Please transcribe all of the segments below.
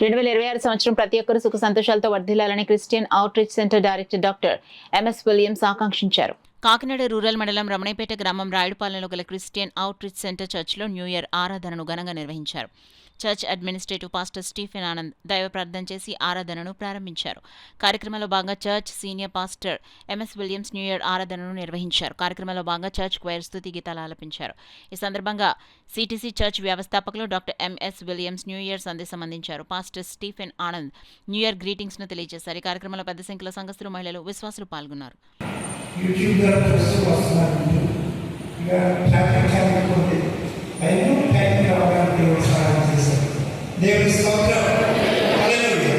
2026 సంవత్సరం ప్రతి ఒక్కరూ సుఖ సంతోషాలతో వర్ధిల్లాలని Christian outreach centre director doctor MS Williams ఆకాంక్షించారు. కాకినాడ రూరల్ మండలం రమణైపేట గ్రామం రాయుడుపాలెంలో గల క్రిస్టియన్ అవుట్ రీచ్ సెంటర్ చర్చిలో న్యూ ఇయర్ ఆరాధనను ఘనంగా నిర్వహించారు. Church administrative pastor Stephen Anand దైవ ప్రార్థన చేసి ఆరాధనను ప్రారంభించారు. కార్యక్రమంలో భాగంగా church senior pastor MS Williams new year ఆరాధనను నిర్వహించారు. కార్యక్రమంలో భాగంగా చర్చ్ క్వైర్ స్తుతి గీతాలు ఆలపించారు. ఈ సందర్భంగా సిటీసీ చర్చ్ వ్యవస్థాపకులు doctor MS Williams new year సందేశం అందించారు. Pastor Stephen Anand new year greetings ను తెలియజేశారు. ఈ కార్యక్రమంలో పెద్ద సంఖ్యలో సంఘస్థులు, మహిళలు, విశ్వాసులు పాల్గొన్నారు. దేవుని స్తోత్రం. హల్లెలూయా.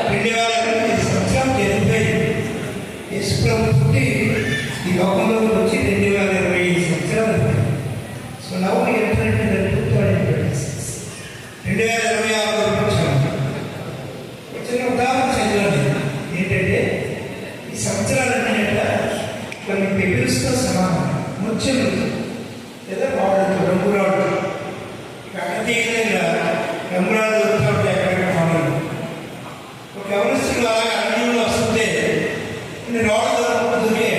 2020 సంవత్సరం జరిగిపోయింది. యేసు ప్రభు పుట్టి ఈ లోకంలోకి వచ్చి 2025 సంవత్సరాలు. So now we enter into the 2026. 2026 వచ్చాము. వచ్చిన ఉదాహరణ చదివాను. ఏంటంటే ఈ సంవత్సరాలన్నీ కొన్ని పెపిల్స్తో సమానం. ముత్యములు లేదా రాళ్ళు, రంగురాళ్ళు, రంగురాళ్ళు దొరుకుతుంటే ఎక్కడెక్కడ మాడలు. ఒక ఎవరిస్తులు అలాగే అరణ్యంలో వస్తుంటే కొన్ని రాళ్ళు దొరికే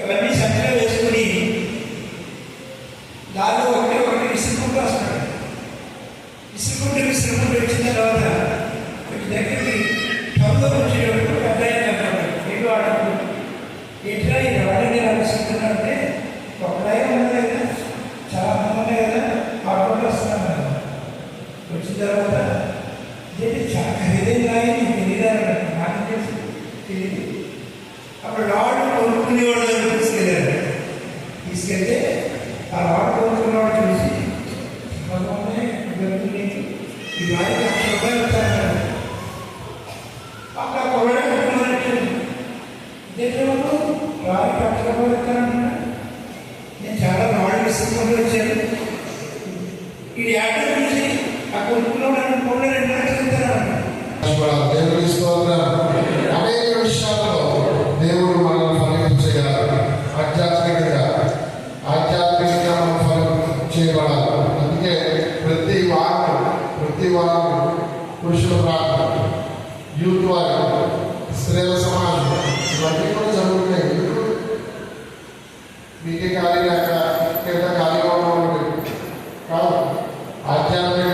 అవన్నీ సంఖ్యలో వేసుకుని దానిలో ఒకటి విసురుకుంటూ వస్తాడు. విసురుకుంటూ వచ్చిన తర్వాత దగ్గరికి టౌన్లో వచ్చేటప్పుడు పెద్ద ఏంటో ఆడప్పుడు ఎట్లా ఈ రాళ్ళని రాసుకుంటున్నారంటే ఒకటే ఉన్నాయి కదా, చాలా మంది ఉన్నాయి కదా, ఆటోలో వస్తున్నాను. వచ్చిన తర్వాత ఏంటి చాలా ఖరీదైన రాయి, నీకు తెలియదారంటే నాకు తెలియదు. అప్పుడు రాడు కొనుక్కునేవాడు తీసుకెళ్ళారు. తీసుకెళ్తే ఆ రాడు కొనుక్కునేవాడు చూసి ఈ రాయికి ₹1,00,000 వచ్చారు. అక్కడ కొరడే కొనుక్కున్నట్టు ఇదేంటప్పుడు రాయికి ₹1,00,000 వచ్చానంటున్నా. నేను చాలా రాళ్ళు విసుకుంటూ వచ్చాను. ఈ యాడ్ చూసి ఆ కొనుక్కున్నాడు కూడా ₹2,00,000 ఇస్తాను. దేవుని స్తోత్రం. అనేక విషయాల్లో దేవుడు మనల్ని ఫలించగలరు. ఆధ్యాత్మికంగా మనం ఫలం చేయబడాలి. అందుకే ప్రతి వారం పురుషుల ప్రార్థన, యూత్ వారు, స్త్రీల సమాజం ఇవన్నీ కూడా జరుగుతున్నాయి. మీకే ఖాళీ లేక ఖాళీగా ఉండడం కాదు. ఆధ్యాత్మిక